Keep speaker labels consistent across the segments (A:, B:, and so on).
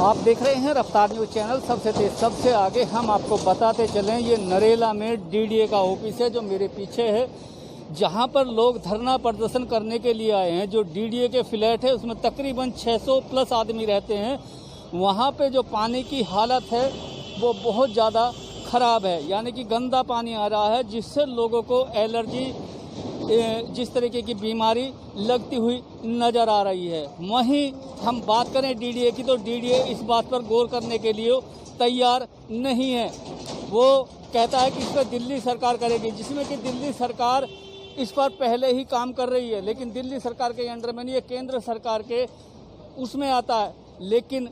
A: आप देख रहे हैं रफ्तार न्यूज़ चैनल, सबसे तेज सबसे आगे। हम आपको बताते चलें, ये नरेला में डीडीए का ऑफिस है जो मेरे पीछे है, जहां पर लोग धरना प्रदर्शन करने के लिए आए हैं। जो डीडीए के फ्लैट है उसमें तकरीबन 600 प्लस आदमी रहते हैं। वहां पे जो पानी की हालत है वो बहुत ज़्यादा ख़राब है, यानी कि गंदा पानी आ रहा है, जिससे लोगों को एलर्जी जिस तरीके की बीमारी लगती हुई नज़र आ रही है। वहीं हम बात करें डीडीए की, तो डीडीए इस बात पर गौर करने के लिए तैयार नहीं है। वो कहता है कि इस पर दिल्ली सरकार करेगी, जिसमें कि दिल्ली सरकार इस पर पहले ही काम कर रही है, लेकिन दिल्ली सरकार के अंडर में नहीं, ये केंद्र सरकार के उसमें आता है। लेकिन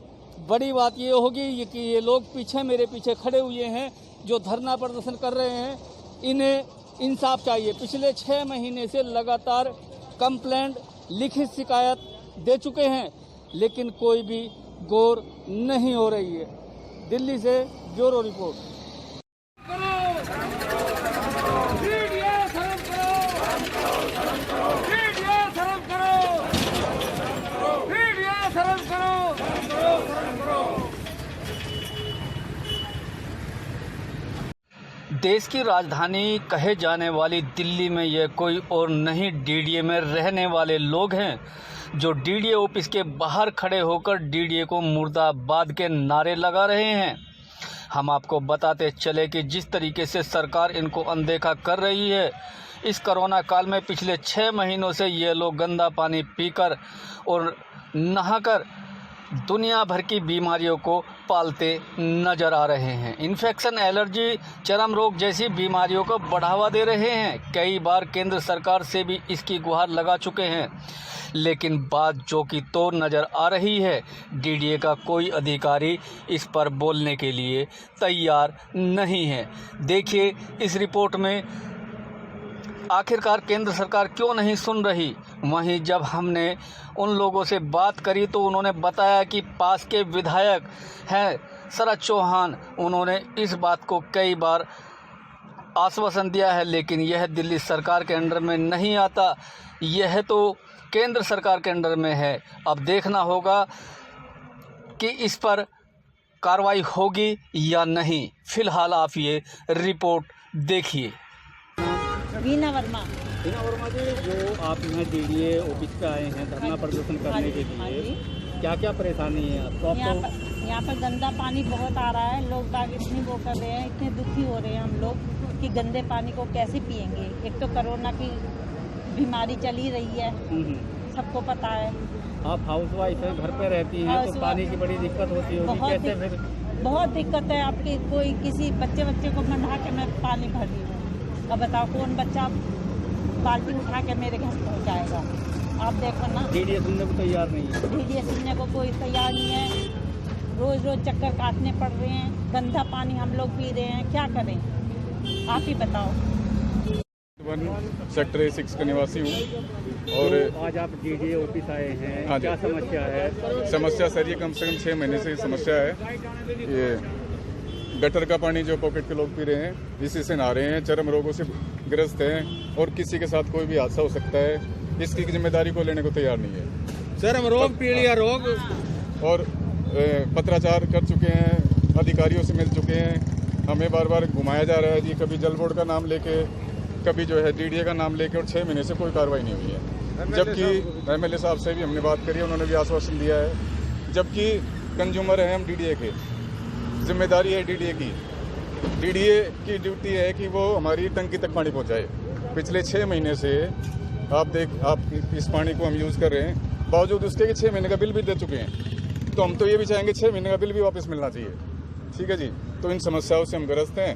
A: बड़ी बात ये होगी कि ये लोग पीछे मेरे पीछे खड़े हुए हैं जो धरना प्रदर्शन कर रहे हैं, इन्हें इंसाफ चाहिए। पिछले 6 महीने से लगातार कंप्लेंट, लिखित शिकायत दे चुके हैं, लेकिन कोई भी गौर नहीं हो रही है। दिल्ली से ब्यूरो रिपोर्ट। देश की राजधानी कहे जाने वाली दिल्ली में यह कोई और नहीं, डीडीए में रहने वाले लोग हैं जो डीडीए ऑफिस के बाहर खड़े होकर डीडीए को मुर्दाबाद के नारे लगा रहे हैं। हम आपको बताते चले कि जिस तरीके से सरकार इनको अनदेखा कर रही है, इस कोरोना काल में पिछले 6 महीनों से ये लोग गंदा पानी पीकर और नहाकर दुनिया भर की बीमारियों को पालते नजर आ रहे हैं। इन्फेक्शन, एलर्जी, चर्म रोग जैसी बीमारियों को बढ़ावा दे रहे हैं। कई बार केंद्र सरकार से भी इसकी गुहार लगा चुके हैं, लेकिन बात जो की तो नज़र आ रही है, डीडीए का कोई अधिकारी इस पर बोलने के लिए तैयार नहीं है। देखिए इस रिपोर्ट में आखिरकार केंद्र सरकार क्यों नहीं सुन रही। वहीं जब हमने उन लोगों से बात करी तो उन्होंने बताया कि पास के विधायक हैं शरद चौहान, उन्होंने इस बात को कई बार आश्वासन दिया है, लेकिन यह दिल्ली सरकार के अंडर में नहीं आता, यह तो केंद्र सरकार के अंडर में है। अब देखना होगा कि इस पर कार्रवाई होगी या नहीं। फिलहाल आप ये रिपोर्ट देखिए।
B: वीना वर्मा
A: जी, जो आप यहाँ डीडीए ऑफिस पे आए हैं धरना प्रदर्शन करने के लिए, क्या क्या परेशानी है आपको?
B: यहाँ पर गंदा पानी बहुत आ रहा है, लोग बाग इतनी वो कर रहे हैं, इतने दुखी हो रहे हैं हम लोग कि गंदे पानी को कैसे पिएंगे। एक तो कोरोना की बीमारी चली रही है, सबको पता है।
A: आप हाउस वाइफ हैं, घर पे रहती हैं, तो पानी की बड़ी दिक्कत होती होगी, कैसे फिर?
B: बहुत दिक्कत है। आपके कोई किसी बच्चे को मंडा के मैं पानी भर रही हूँ, अब बताओ कौन बच्चा बाल्टी उठा के मेरे घर पहुँचाएगा? आप देखो ना,
A: डीडीए सुनने को तैयार नहीं है।
B: डीडीए सुनने को कोई तैयार नहीं है। रोज रोज चक्कर काटने पड़ रहे हैं, गंदा पानी हम लोग पी रहे हैं, क्या करें आप ही बताओ।
C: सेक्टर 6 का निवासी हूँ और
A: तो आज आप डीडीए ऑफिस आए हैं।
C: हाँ,
A: क्या समस्या है?
C: समस्या सर ये कम से कम 6 महीने से समस्या है। ये गटर का पानी जो पॉकेट के लोग पी रहे हैं, इसी से नहा रहे हैं, चर्म रोगों से ग्रस्त हैं और किसी के साथ कोई भी हादसा हो सकता है। इसकी जिम्मेदारी को लेने को तैयार नहीं है।
D: चर्म रोग, पीलिया रोग
C: और पत्राचार कर चुके हैं, अधिकारियों से मिल चुके हैं। हमें बार बार घुमाया जा रहा है जी, कभी जल बोर्ड का नाम लेके, कभी जो है डीडीए का नाम लेके, और 6 महीने से कोई कार्रवाई नहीं हुई है। जबकि एमएलए साहब से भी हमने बात करी, उन्होंने भी आश्वासन दिया है। जबकि कंज्यूमर है हम डीडीए के, जिम्मेदारी है डीडीए की। डीडीए की ड्यूटी है कि वो हमारी टंकी तक पानी पहुंचाए। पिछले 6 महीने से आप इस पानी को हम यूज़ कर रहे हैं, बावजूद उसके कि 6 महीने का बिल भी दे चुके हैं। तो हम तो ये भी चाहेंगे 6 महीने का बिल भी वापस मिलना चाहिए। ठीक है जी, तो इन समस्याओं से हम ग्रस्त हैं।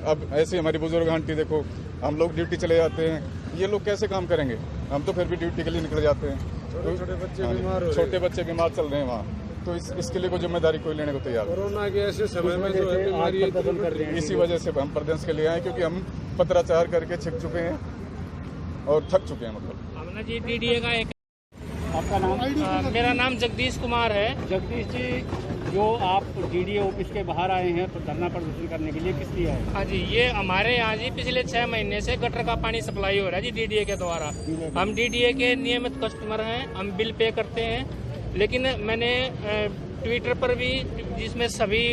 C: अब ऐसे हमारी बुजुर्ग आंटी देखो, हम लोग ड्यूटी चले जाते हैं, ये लोग कैसे काम करेंगे? हम तो फिर भी ड्यूटी के लिए निकल जाते हैं। छोटे बच्चे बीमार चल रहे हैं वहाँ, तो इसके लिए कोई जिम्मेदारी कोई लेने को तैयार नहीं।
D: कोरोना के ऐसे समय में जो है बीमारी
C: इसी वजह से हम प्रदेश के लिए आए, क्योंकि हम पत्राचार करके छिप चुके हैं और थक चुके हैं। मतलब
E: हमने जी डीडीए का एक,
A: आपका नाम?
E: मेरा नाम जगदीश कुमार है।
A: जगदीश जी, जो आप डीडीए ऑफिस के बाहर आए हैं तो धरना प्रदर्शन करने के लिए, किस लिए आए?
E: हाँ जी, ये हमारे यहाँ जी पिछले 6 महीने से गटर का पानी सप्लाई हो रहा है जी डीडीए के द्वारा। हम डीडीए के नियमित कस्टमर हैं, हम बिल पे करते हैं, लेकिन मैंने ट्विटर पर भी, जिसमें सभी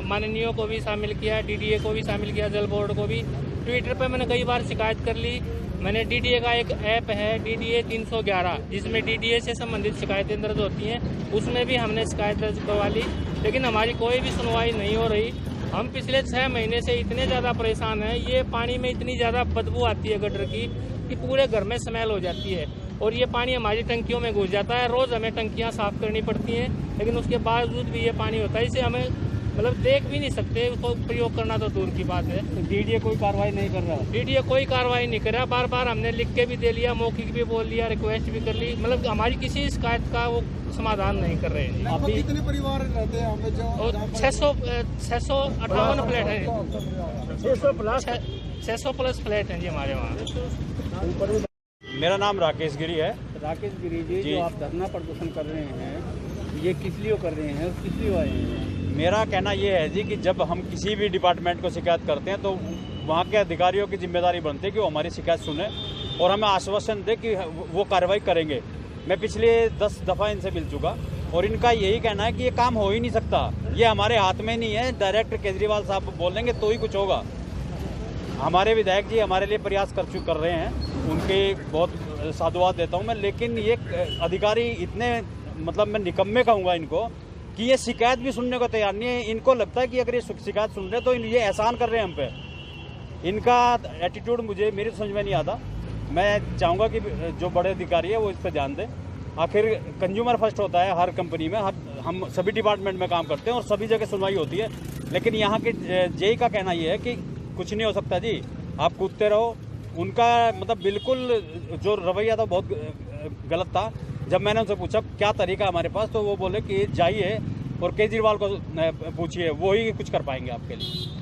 E: माननीयों को भी शामिल किया, डीडीए को भी शामिल किया, जल बोर्ड को भी। ट्विटर पर मैंने कई बार शिकायत कर ली। मैंने डीडीए का एक ऐप है डीडीए 311, जिसमें डीडीए से संबंधित शिकायतें दर्ज होती हैं, उसमें भी हमने शिकायत दर्ज करवा ली, लेकिन हमारी कोई भी सुनवाई नहीं हो रही। हम पिछले 6 महीने से इतने ज़्यादा परेशान हैं, ये पानी में इतनी ज़्यादा बदबू आती है गटर की कि पूरे घर में स्मेल हो जाती है, और ये पानी हमारी टंकियों में घुस जाता है। रोज़ हमें टंकियां साफ करनी पड़ती हैं, लेकिन उसके बावजूद भी ये पानी होता है, इसे हमें मतलब देख भी नहीं सकते, उसको प्रयोग करना तो दूर की बात है।
A: डीडीए कोई कार्रवाई नहीं कर रहा।
E: डीडीए कोई कार्रवाई नहीं कर रहा। बार बार हमने लिख के भी दे लिया, मौखिक भी बोल लिया, रिक्वेस्ट भी कर ली, मतलब हमारी किसी शिकायत का वो समाधान नहीं कर रहे हैं।
D: अभी कितने परिवार रहते हैं हमें जो?
E: 658 फ्लैट है, 600 प्लस फ्लैट हैं जी हमारे वहाँ।
F: मेरा नाम राकेश गिरी है।
A: राकेश गिरी जी, जो आप धरना प्रदर्शन कर रहे हैं, ये किस लिए कर रहे हैं, किस लिए आए हैं?
F: मेरा कहना ये है जी कि जब हम किसी भी डिपार्टमेंट को शिकायत करते हैं तो वहाँ के अधिकारियों की जिम्मेदारी बनती है कि वो हमारी शिकायत सुने और हमें आश्वासन दे कि वो कार्रवाई करेंगे। मैं पिछले 10 दफ़ा इनसे मिल चुका और इनका यही कहना है कि ये काम हो ही नहीं सकता, ये हमारे हाथ में नहीं है, डायरेक्ट केजरीवाल साहब बोल देंगे तो ही कुछ होगा। हमारे विधायक जी हमारे लिए प्रयास कर रहे हैं, उनके बहुत साधुवाद देता हूँ मैं, लेकिन ये अधिकारी इतने मतलब मैं निकम्मे कहूँगा इनको कि ये शिकायत भी सुनने को तैयार नहीं है। इनको लगता है कि अगर ये शिकायत सुन रहे तो ये एहसान कर रहे हैं हम पे। इनका एटीट्यूड मेरी समझ में नहीं आता। मैं चाहूँगा कि जो बड़े अधिकारी है वो इस पर ध्यान दें। आखिर कंज्यूमर फर्स्ट होता है हर कंपनी में, हम सभी डिपार्टमेंट में काम करते हैं और सभी जगह सुनवाई होती है, लेकिन यहाँ के जेई का कहना ये है कि कुछ नहीं हो सकता जी, आप कूदते रहो। उनका मतलब बिल्कुल जो रवैया था बहुत गलत था। जब मैंने उनसे पूछा क्या तरीका है हमारे पास, तो वो बोले कि जाइए और केजरीवाल को पूछिए, वो ही कुछ कर पाएंगे आपके लिए।